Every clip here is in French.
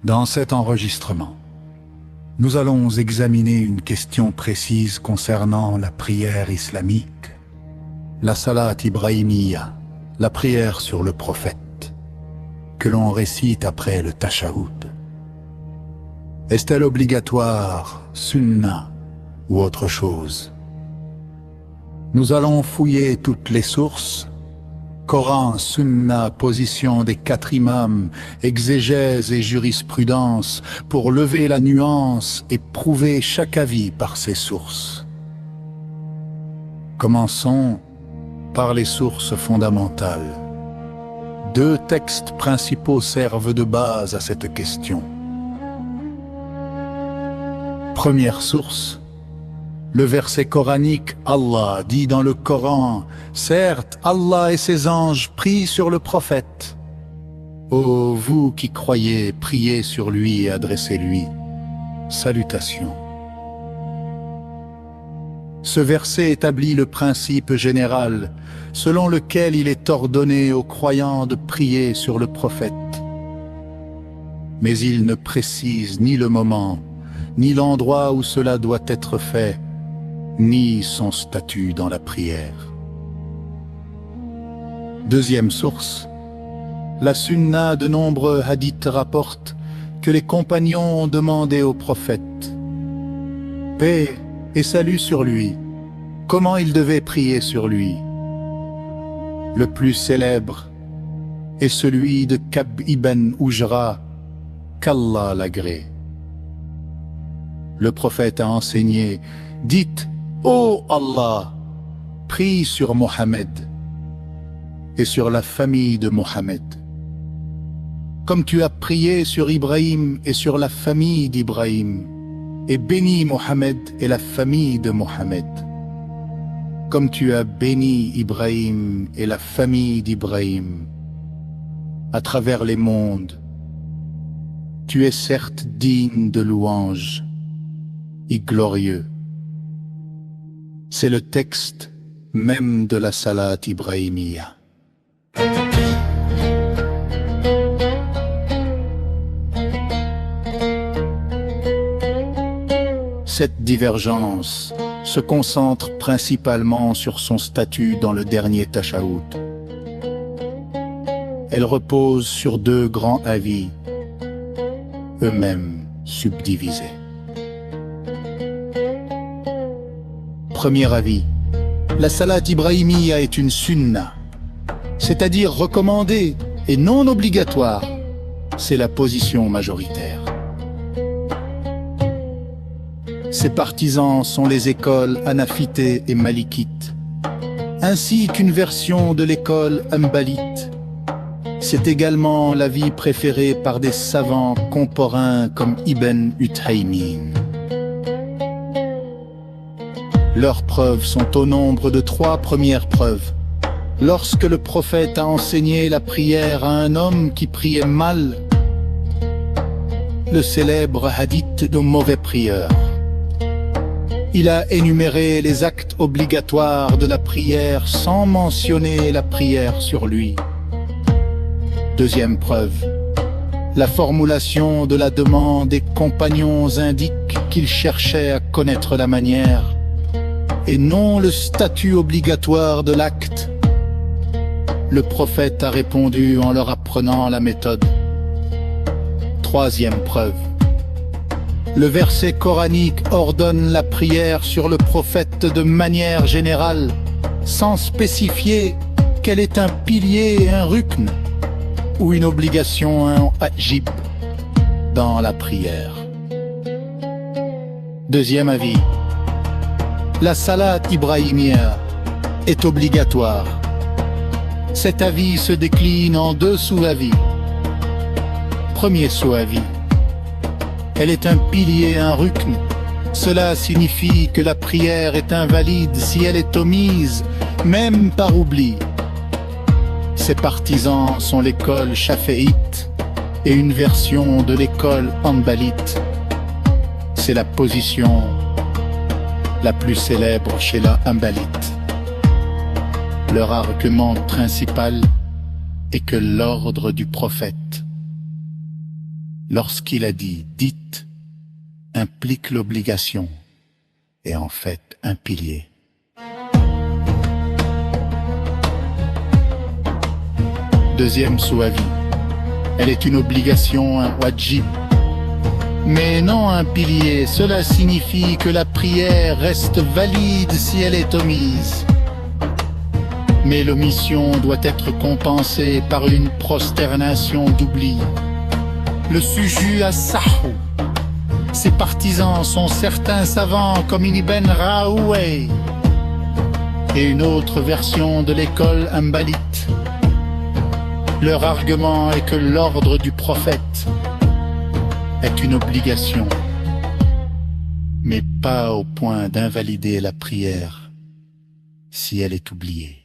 Dans cet enregistrement, nous allons examiner une question précise concernant la prière islamique, la salat ibrahimiyya, la prière sur le prophète, que l'on récite après le tashahhud. Est-elle obligatoire, sunna ou autre chose? Nous allons fouiller toutes les sources, Coran, Sunna, position des 4 imams, exégèse et jurisprudence, pour lever la nuance et prouver chaque avis par ses sources. Commençons par les sources fondamentales. 2 textes principaux servent de base à cette question. Première source, le verset coranique. Allah dit dans le Coran: certes, Allah et ses anges prient sur le prophète. Ô vous qui croyez, priez sur lui et adressez-lui salutations. Ce verset établit le principe général selon lequel il est ordonné aux croyants de prier sur le prophète. Mais il ne précise ni le moment, ni l'endroit où cela doit être fait, ni son statut dans la prière. Deuxième source, la sunna. De nombreux hadiths rapportent que les compagnons ont demandé au prophète, paix et salut sur lui, comment ils devaient prier sur lui. Le plus célèbre est celui de Ka'b ibn Ujra, qu'Allah l'agrée. Le prophète a enseigné: dites: ô Allah, prie sur Mohammed et sur la famille de Mohammed, comme tu as prié sur Ibrahim et sur la famille d'Ibrahim, et bénis Mohammed et la famille de Mohammed, comme tu as béni Ibrahim et la famille d'Ibrahim. À travers les mondes, tu es certes digne de louange et glorieux. C'est le texte même de la salat ibrahimiyya. Cette divergence se concentre principalement sur son statut dans le dernier tashahhud. Elle repose sur 2 grands avis, eux-mêmes subdivisés. Premier avis, la salat ibrahimiyya est une sunna, c'est-à-dire recommandée et non obligatoire. C'est la position majoritaire. Ses partisans sont les écoles hanafite et malikite, ainsi qu'une version de l'école hanbalite. C'est également l'avis préféré par des savants contemporains comme Ibn Uthaymin. Leurs preuves sont au nombre de 3 premières preuves. Lorsque le prophète a enseigné la prière à un homme qui priait mal, le célèbre hadith de mauvais prieur, il a énuméré les actes obligatoires de la prière sans mentionner la prière sur lui. Deuxième preuve, la formulation de la demande des compagnons indique qu'il cherchait à connaître la manière et non le statut obligatoire de l'acte. Le prophète a répondu en leur apprenant la méthode. Troisième preuve, le verset coranique ordonne la prière sur le prophète de manière générale, sans spécifier qu'elle est un pilier et un rukn, ou une obligation, un wajib, dans la prière. Deuxième avis, la salat ibrahimiyya est obligatoire. Cet avis se décline en 2 sous-avis. Premier sous-avis, elle est un pilier, un rukn. Cela signifie que la prière est invalide si elle est omise, même par oubli. Ses partisans sont l'école chaféite et une version de l'école hanbalite. C'est la position la plus célèbre chez la hanbalite. Leur argument principal est que l'ordre du prophète, lorsqu'il a dit « dites » implique l'obligation, et en fait un pilier. Deuxième sous-avis, elle est une obligation, un wajib, mais non un pilier. Cela signifie que la prière reste valide si elle est omise. Mais l'omission doit être compensée par une prosternation d'oubli. Le suju as-sahou. Ses partisans sont certains savants comme Ibn Raoué et une autre version de l'école Hanbalite. Leur argument est que l'ordre du prophète est une obligation, mais pas au point d'invalider la prière si elle est oubliée.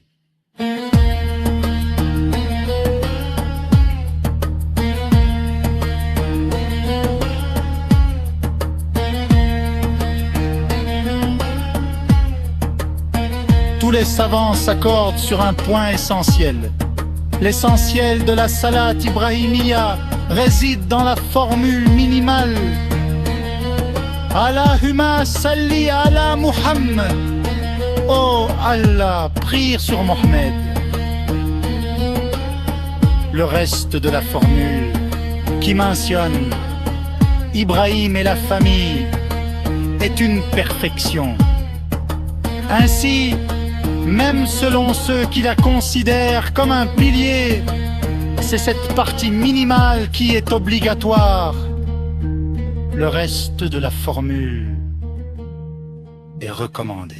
Tous les savants s'accordent sur un point essentiel. L'essentiel de la salat ibrahimiya réside dans la formule minimale Allahumma salli ala Muhammad. Oh Allah, prie sur Mohammed. Le reste de la formule qui mentionne Ibrahim et la famille est une perfection. Ainsi, même selon ceux qui la considèrent comme un pilier, c'est cette partie minimale qui est obligatoire. Le reste de la formule est recommandé.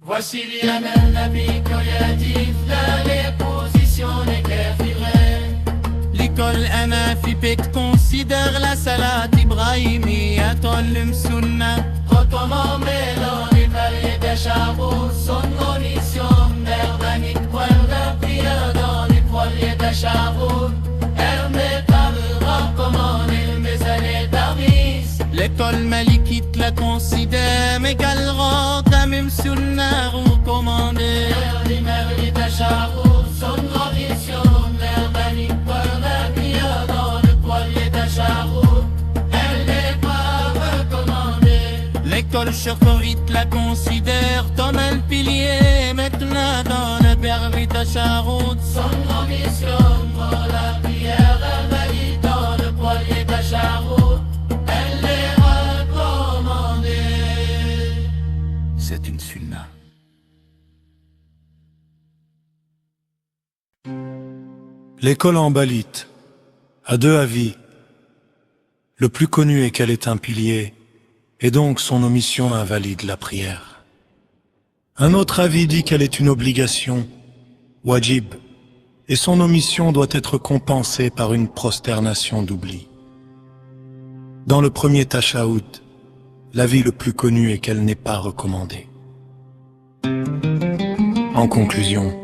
Voici l'Yamen Nabi Koyadif, là les positions éclairées. L'école Anafipek considère la salat ibrahimiya Tolum Sunna. Recommandé dans les paliers des charous, son omission d'Herbanik, poil de prière dans les poiliers des charous. Hermé par le recommandé, mais elle est d'avis. L'école malikite la considère également comme une sunna recommandée. Les merveilles des charous, son omission d'Herbanik, poil de prière dans les poiliers des charous. L'école chauffeurite la considère comme un pilier. Maintenant dans le permis de Charout, son omission pour la prière est valide dans le poilier de Charout. Elle est recommandée. C'est une sunna. L'école hanbalite a deux avis. Le plus connu est qu'elle est un pilier, et donc son omission invalide la prière. Un autre avis dit qu'elle est une obligation, wajib, et son omission doit être compensée par une prosternation d'oubli. Dans le premier tashaoud, l'avis le plus connu est qu'elle n'est pas recommandée. En conclusion,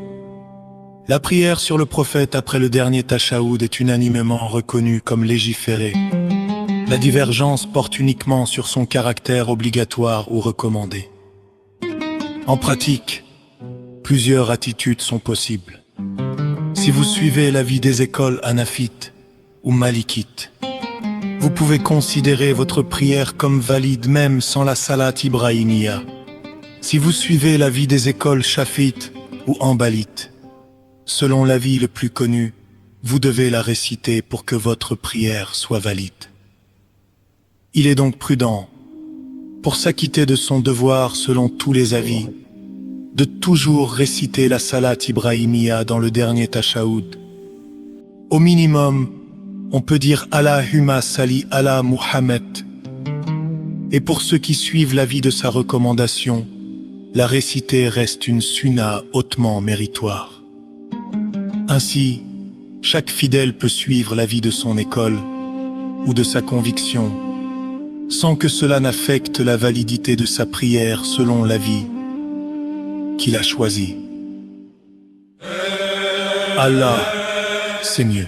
la prière sur le prophète après le dernier tashaoud est unanimement reconnue comme légiférée. La divergence porte uniquement sur son caractère obligatoire ou recommandé. En pratique, plusieurs attitudes sont possibles. Si vous suivez l'avis des écoles hanafites ou malikites, vous pouvez considérer votre prière comme valide même sans la salat ibrahimiya. Si vous suivez l'avis des écoles chafites ou hanbalites, selon l'avis le plus connu, vous devez la réciter pour que votre prière soit valide. Il est donc prudent, pour s'acquitter de son devoir selon tous les avis, de toujours réciter la salat ibrahimiya dans le dernier tashaoud. Au minimum, on peut dire Allahumma salli ala Muhammad. Et pour ceux qui suivent l'avis de sa recommandation, la réciter reste une sunna hautement méritoire. Ainsi, chaque fidèle peut suivre l'avis de son école ou de sa conviction, sans que cela n'affecte la validité de sa prière selon l'avis qu'il a choisi. Allah, c'est mieux.